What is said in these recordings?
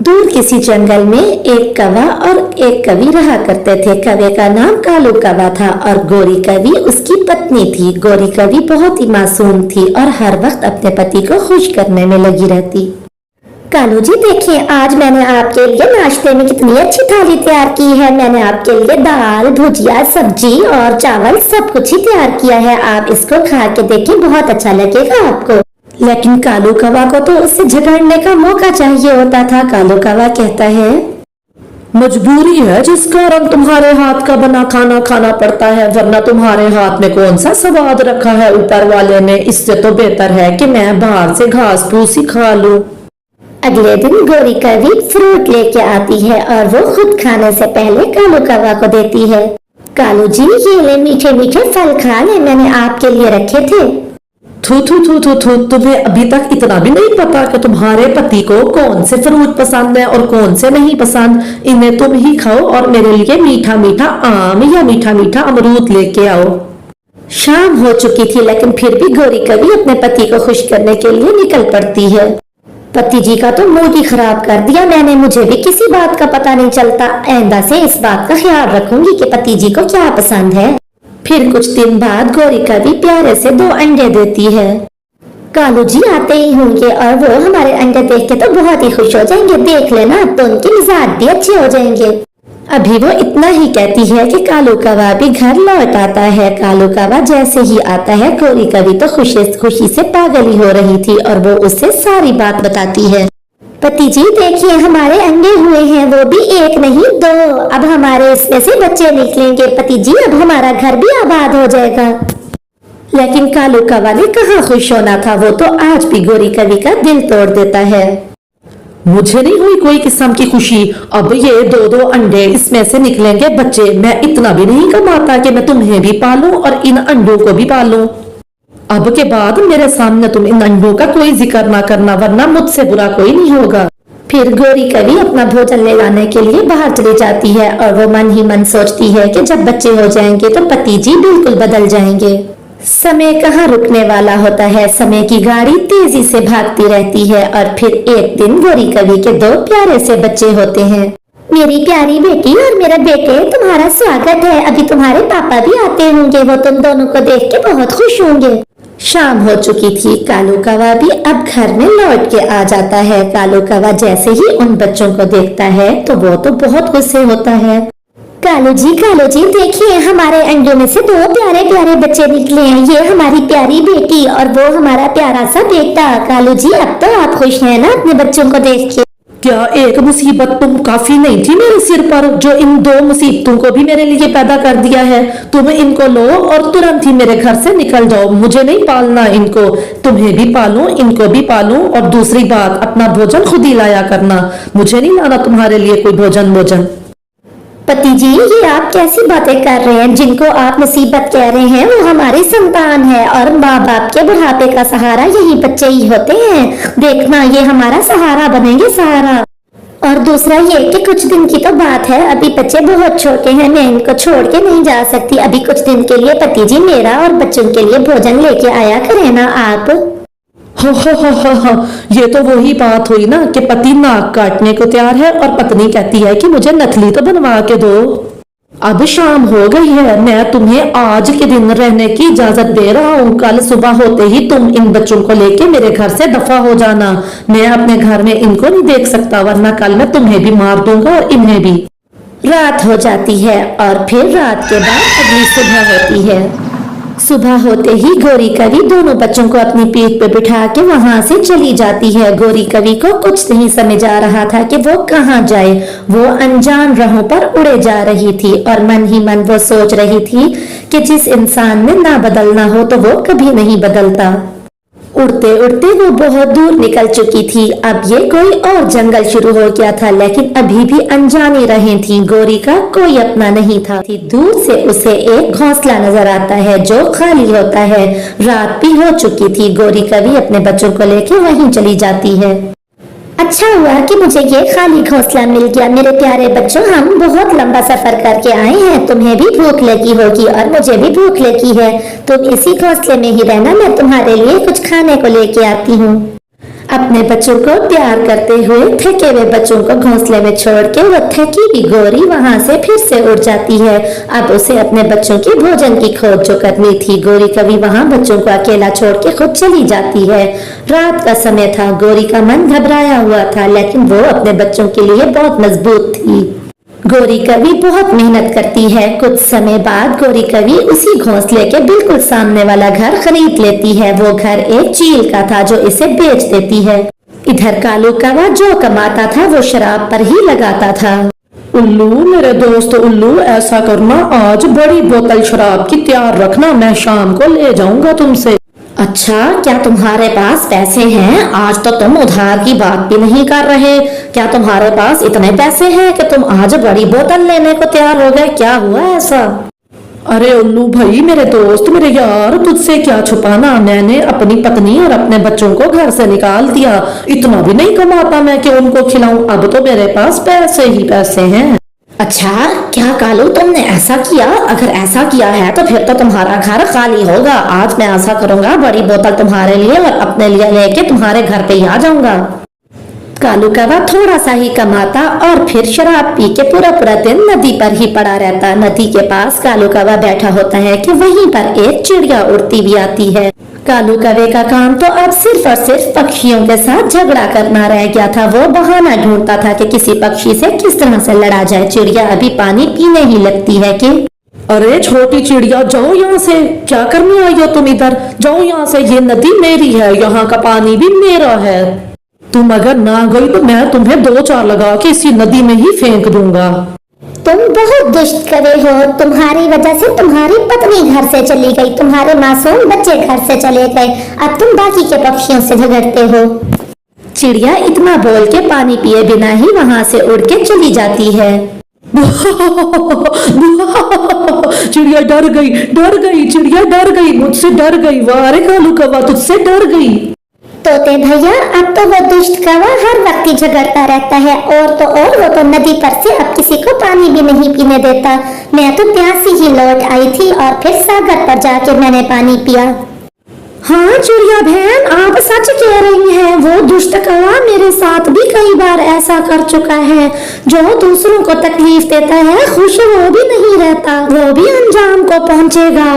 दूर किसी जंगल में एक कौवा और एक कवि रहा करते थे। कौवे का नाम कालू कौवा था और गोरी कवि उसकी पत्नी थी। गोरी कवि बहुत ही मासूम थी और हर वक्त अपने पति को खुश करने में लगी रहती। कालू जी देखिए, आज मैंने आपके लिए नाश्ते में कितनी अच्छी थाली तैयार की है। मैंने आपके लिए दाल, भुजिया, सब्जी और चावल सब कुछ ही तैयार किया है। आप इसको खा के देखिए, बहुत अच्छा लगेगा आपको। लेकिन कालू कौवा को तो उससे झगड़ने का मौका चाहिए होता था। कालू कौवा कहता है, मजबूरी है जिस कारण तुम्हारे हाथ का बना खाना खाना पड़ता है, वरना तुम्हारे हाथ में कौन सा स्वाद रखा है ऊपर वाले ने। इससे तो बेहतर है कि मैं बाहर से घास फूस ही खा लूं। अगले दिन गोरी कवि फ्रूट लेके आती है और वो खुद खाने से पहले कालू कौवा को देती है। कालू जी ये ले मीठे मीठे फल खा ले, मैंने आपके लिए रखे थे। थू थू थू थू थू, तुम्हें अभी तक इतना भी नहीं पता कि तुम्हारे पति को कौन से फ्रूट पसंद है और कौन से नहीं पसंद। इन्हें तुम ही खाओ और मेरे लिए मीठा मीठा आम या मीठा मीठा अमरूद लेके आओ। शाम हो चुकी थी लेकिन फिर भी गोरी कवि अपने पति को खुश करने के लिए निकल पड़ती है। पति जी का तो मूड ही खराब कर दिया मैंने, मुझे भी किसी बात का पता नहीं चलता। आइंदा से इस बात का ख्याल रखूंगी कि पति जी को क्या पसंद है। फिर कुछ दिन बाद गोरी कवि प्यारे से 2 अंडे देती है। कालू जी आते ही होंगे और वो हमारे अंडे देख के तो बहुत ही खुश हो जाएंगे। देख लेना, तो उनके मिजाज भी अच्छे हो जाएंगे। अभी वो इतना ही कहती है कि कालू कौवा भी घर लौट आता है। कालू कौवा जैसे ही आता है, गोरी कवि तो खुशी से पागल ही हो रही थी और वो उससे सारी बात बताती है। पति जी देखिए, हमारे अंडे हुए हैं, वो भी 1 नहीं 2। अब हमारे इसमें से बच्चे निकलेंगे। पति जी अब हमारा घर भी आबाद हो जाएगा। लेकिन कालू कौवा ने कहाँ खुश होना था, वो तो आज भी गोरी कवि का दिल तोड़ देता है। मुझे नहीं हुई कोई किस्म की खुशी। अब ये 2 अंडे, इसमें से निकलेंगे बच्चे। मैं इतना भी नहीं कमाता कि मैं तुम्हें भी पालूं और इन अंडों को भी पालूं। अब के बाद मेरे सामने तुम इन अंडों का कोई जिक्र ना करना, वरना मुझसे बुरा कोई नहीं होगा। फिर गोरी कवि अपना भोजन ले लाने के लिए बाहर चली जाती है और वो मन ही मन सोचती है कि जब बच्चे हो जाएंगे तो पति जी बिल्कुल बदल जाएंगे। समय कहाँ रुकने वाला होता है, समय की गाड़ी तेजी से भागती रहती है। और फिर एक दिन गोरी कवि के 2 प्यारे से बच्चे होते हैं। मेरी प्यारी बेटी और मेरा बेटे, तुम्हारा स्वागत है। अभी तुम्हारे पापा भी आते होंगे, वो तुम दोनों को देख के बहुत खुश होंगे। शाम हो चुकी थी। कालू कौवा भी अब घर में लौट के आ जाता है। कालू कौवा जैसे ही उन बच्चों को देखता है तो वो तो बहुत गुस्से होता है। कालू जी देखिए, हमारे अंडों में से 2 प्यारे प्यारे बच्चे निकले हैं। ये हमारी प्यारी बेटी और वो हमारा प्यारा सा बेटा। कालू जी अब तो आप खुश हैं ना अपने बच्चों को देख के? क्या एक मुसीबत तुम काफी नहीं थी मेरे सिर पर, जो इन 2 मुसीबतों को भी मेरे लिए पैदा कर दिया है। तुम इनको लो और तुरंत ही मेरे घर से निकल जाओ। मुझे नहीं पालना इनको, तुम्हें भी पालूं, इनको भी पालूं। और दूसरी बात, अपना भोजन खुद ही लाया करना, मुझे नहीं लाना तुम्हारे लिए कोई भोजन। पति जी ये आप कैसी बातें कर रहे हैं? जिनको आप मुसीबत कह रहे हैं वो हमारी संतान है और माँ बाप के बुढ़ापे का सहारा यही बच्चे ही होते हैं। देखना, ये हमारा सहारा बनेंगे, सहारा। और दूसरा ये कि कुछ दिन की तो बात है, अभी बच्चे बहुत छोटे हैं, मैं इनको छोड़ के नहीं जा सकती। अभी कुछ दिन के लिए पति जी मेरा और बच्चों के लिए भोजन लेके आया करें ना आप। हो, ये तो वही बात हुई ना कि पति नाक काटने को तैयार है और पत्नी कहती है कि मुझे नथली तो बनवा के दो। अब शाम हो गई है, मैं तुम्हें आज के दिन रहने की इजाजत दे रहा हूँ। कल सुबह होते ही तुम इन बच्चों को लेके मेरे घर से दफा हो जाना। मैं अपने घर में इनको नहीं देख सकता, वरना कल मैं तुम्हें भी मार दूंगा और इन्हें भी। रात हो जाती है और फिर रात के बाद अगली सुबह होती है। सुबह होते ही गोरी कवि दोनों बच्चों को अपनी पीठ पे बिठा के वहां से चली जाती है। गोरी कवि को कुछ नहीं समझ आ रहा था कि वो कहाँ जाए। वो अनजान राहों पर उड़े जा रही थी और मन ही मन वो सोच रही थी कि जिस इंसान में ना बदलना हो तो वो कभी नहीं बदलता। उड़ते उड़ते वो बहुत दूर निकल चुकी थी। अब ये कोई और जंगल शुरू हो गया था, लेकिन अभी भी अनजानी राहें थी। गोरी का कोई अपना नहीं था। दूर से उसे एक घोंसला नजर आता है जो खाली होता है। रात भी हो चुकी थी। गोरी कवि अपने बच्चों को लेकर वहीं चली जाती है। अच्छा हुआ कि मुझे ये खाली घोंसला मिल गया। मेरे प्यारे बच्चों, हम बहुत लंबा सफर करके आए हैं, तुम्हें भी भूख लगी होगी और मुझे भी भूख लगी है। तुम इसी घोंसले में ही रहना, मैं तुम्हारे लिए कुछ खाने को लेके आती हूँ। अपने बच्चों को प्यार करते हुए थके हुए बच्चों को घोंसले में छोड़ के वो थकी हुई गौरी वहां से फिर से उड़ जाती है। अब उसे अपने बच्चों की भोजन की खोज जो करनी थी। गौरी कभी वहां बच्चों को अकेला छोड़ के खुद चली जाती है। रात का समय था, गौरी का मन घबराया हुआ था, लेकिन वो अपने बच्चों के लिए बहुत मजबूत थी। गौरी कवि बहुत मेहनत करती है। कुछ समय बाद गौरी कवि उसी घोंसले के बिल्कुल सामने वाला घर खरीद लेती है। वो घर एक चील का था जो इसे बेच देती है। इधर कालू कौवा जो कमाता था वो शराब पर ही लगाता था। उल्लू मेरे दोस्त उल्लू, ऐसा करना, आज बड़ी बोतल शराब की तैयार रखना, मैं शाम को ले जाऊंगा तुमसे। अच्छा, क्या तुम्हारे पास पैसे हैं? आज तो तुम उधार की बात भी नहीं कर रहे। क्या तुम्हारे पास इतने पैसे हैं कि तुम आज बड़ी बोतल लेने को तैयार हो गए? क्या हुआ ऐसा? अरे उल्लू भाई, मेरे दोस्त, मेरे यार, तुझसे क्या छुपाना, मैंने अपनी पत्नी और अपने बच्चों को घर से निकाल दिया। इतना भी नहीं कमाता मैं कि उनको खिलाऊं। अब तो मेरे पास पैसे ही पैसे हैं। अच्छा, क्या कालू तुमने ऐसा किया? अगर ऐसा किया है तो फिर तो तुम्हारा घर खाली होगा। आज मैं ऐसा करूंगा, बड़ी बोतल तुम्हारे लिए और अपने लिए लेके तुम्हारे घर पे ही आ जाऊंगा। कालू कौवा थोड़ा सा ही कमाता और फिर शराब पी के पूरा पूरा दिन नदी पर ही पड़ा रहता। नदी के पास कालू कौवा बैठा होता है कि वहीं पर एक चिड़िया उड़ती भी आती है। कालू कौवे का काम तो अब सिर्फ और सिर्फ पक्षियों के साथ झगड़ा करना रह गया था। वो बहाना ढूंढता था कि किसी पक्षी से किस तरह से लड़ा जाए। चिड़िया अभी पानी पीने ही लगती है कि अरे छोटी चिड़िया, जाओ यहाँ से, क्या करने आई हो तुम इधर? जाओ यहाँ से, ये नदी मेरी है, यहाँ का पानी भी मेरा है। तुम अगर ना गई तो मैं तुम्हें 2-4 लगा के इसी नदी में ही फेंक दूंगा। तुम बहुत दुष्ट कवे हो। तुम्हारी वजह से तुम्हारी पत्नी घर से चली गई, तुम्हारे मासूम बच्चे घर से चले गए, अब तुम बाकी के पक्षियों से झगड़ते हो। चिड़िया इतना बोल के पानी पिए बिना ही वहां से उड़ के चली जाती है। चिड़िया डर गई, चिड़िया डर गई, मुझसे डर गई। वाह रे कालू कौवा, तुझसे डर गई। तोते भैया, अब तो वो दुष्ट कौवा हर वक्त ही झगड़ता रहता है, और वो तो नदी पर से अब किसी को पानी भी नहीं पीने देता। मैं तो प्यासी ही लौट आई थी और फिर सागर पर जाके मैंने पानी पिया। हाँ चिड़िया बहन, आप सच कह रही हैं। वो दुष्ट कौवा मेरे साथ भी कई बार ऐसा कर चुका है। जो दूसरों को तकलीफ देता है, खुश वो भी नहीं रहता, वो भी अंजाम को पहुंचेगा।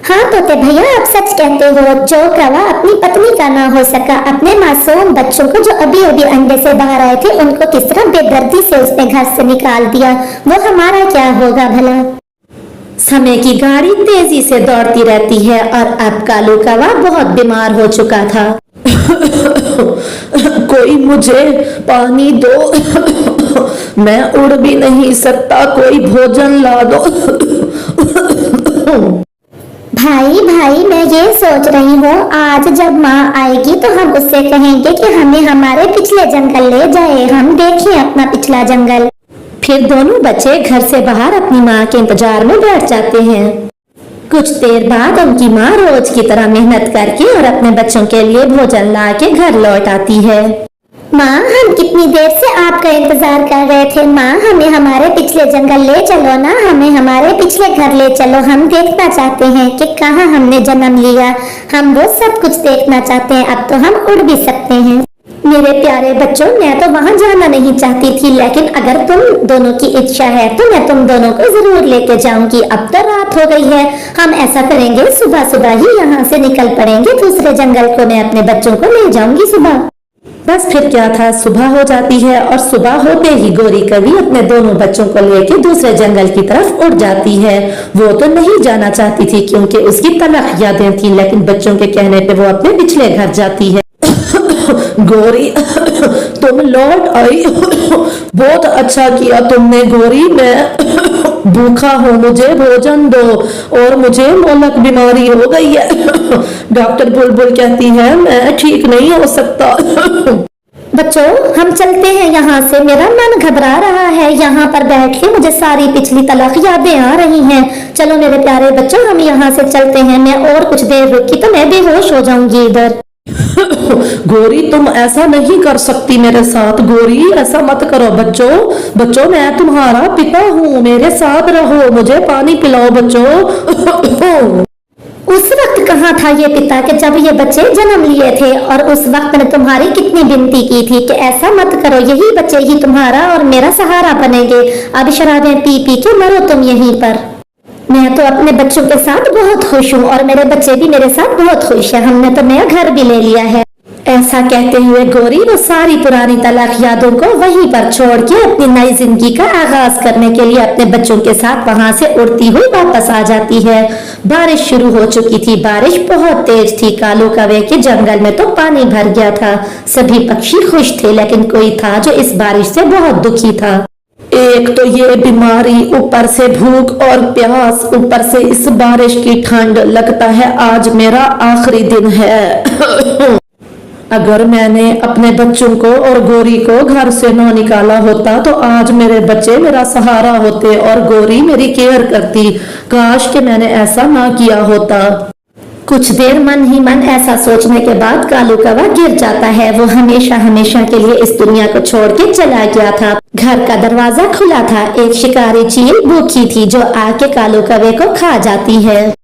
हाँ तोते भैया, आप सच कहते हो। जो कौवा अपनी पत्नी का ना हो सका, अपने मासूम बच्चों को जो अभी अभी अंडे से बाहर आए थे, उनको किस तरह बेदर्दी से उसने घर से निकाल दिया, वो हमारा क्या होगा भला? समय की गाड़ी तेजी से दौड़ती रहती है और अब कालू कौवा बहुत बीमार हो चुका था। कोई मुझे पानी दो, मैं उड़ भी नहीं सकता, कोई भोजन ला दो। भाई मैं ये सोच रही हूँ, आज जब माँ आएगी तो हम उससे कहेंगे कि हमें हमारे पिछले जंगल ले जाए, हम देखें अपना पिछला जंगल। फिर दोनों बच्चे घर से बाहर अपनी माँ के इंतजार में बैठ जाते हैं। कुछ देर बाद उनकी माँ रोज की तरह मेहनत करके और अपने बच्चों के लिए भोजन ला के घर लौट आती है। माँ, हम कितनी देर से आपका इंतजार कर रहे थे। माँ, हमें हमारे पिछले जंगल ले चलो ना, हमें हमारे पिछले घर ले चलो। हम देखना चाहते हैं कि कहाँ हमने जन्म लिया, हम वो सब कुछ देखना चाहते हैं। अब तो हम उड़ भी सकते हैं। मेरे प्यारे बच्चों, मैं तो वहाँ जाना नहीं चाहती थी, लेकिन अगर तुम दोनों की इच्छा है तो मैं तुम दोनों को जरूर लेके जाऊंगी। अब तो रात हो गई है, हम ऐसा करेंगे, सुबह सुबह ही यहाँ से निकल पड़ेंगे दूसरे जंगल को। मैं अपने बच्चों को ले जाऊंगी सुबह। बस फिर क्या था, सुबह हो जाती है और सुबह होते ही गौरी कवि अपने दोनों बच्चों को लेके दूसरे जंगल की तरफ उड़ जाती है। वो तो नहीं जाना चाहती थी क्योंकि उसकी तलख यादें थी, लेकिन बच्चों के कहने पे वो अपने पिछले घर जाती है। गौरी, तुम लौट आई, बहुत अच्छा किया तुमने गौरी। मैं भूखा हूँ, मुझे भोजन दो, और मुझे मोलक बीमारी हो गई है। डॉक्टर बुलबुल कहती है मैं ठीक नहीं हो सकता। बच्चों, हम चलते हैं यहाँ से, मेरा मन घबरा रहा है। यहाँ पर बैठ के मुझे सारी पिछली तलख यादें आ रही हैं। चलो मेरे प्यारे बच्चों, हम यहाँ से चलते हैं। मैं और कुछ देर रुकी तो मैं बेहोश हो जाऊंगी इधर। गौरी, तुम ऐसा नहीं कर सकती मेरे साथ। गौरी, ऐसा मत करो। बच्चों, मैं तुम्हारा पिता हूँ, मेरे साथ रहो, मुझे पानी पिलाओ बच्चों। उस वक्त कहाँ था ये पिता कि जब ये बच्चे जन्म लिए थे, और उस वक्त मैंने तुम्हारी कितनी विनती की थी कि ऐसा मत करो, यही बच्चे ही तुम्हारा और मेरा सहारा बनेंगे। अब शराबें पी पी के मरो तुम यहीं पर। मैं तो अपने बच्चों के साथ बहुत खुश हूँ और मेरे बच्चे भी मेरे साथ बहुत खुश है। हमने तो नया घर भी ले लिया है। ऐसा कहते हुए गौरी वो सारी पुरानी तलाक यादों को वहीं पर छोड़ के अपनी नई जिंदगी का आगाज करने के लिए अपने बच्चों के साथ वहां से उड़ती हुई वापस आ जाती है। बारिश शुरू हो चुकी थी। बारिश बहुत तेज थी। कालू कौवे के जंगल में तो पानी भर गया था। सभी पक्षी खुश थे, लेकिन कोई था जो इस बारिश से बहुत दुखी था। एक तो ये बीमारी, ऊपर से भूख और प्यास, ऊपर से इस बारिश की ठंड। लगता है आज मेरा आखिरी दिन है। अगर मैंने अपने बच्चों को और गौरी को घर से ना निकाला होता तो आज मेरे बच्चे मेरा सहारा होते और गौरी मेरी केयर करती। काश कि मैंने ऐसा ना किया होता। कुछ देर मन ही मन ऐसा सोचने के बाद कालू कौवा गिर जाता है। वो हमेशा हमेशा के लिए इस दुनिया को छोड़ के चला गया था। घर का दरवाजा खुला था। एक शिकारी चील भूखी थी जो आके कालू कौवे को खा जाती है।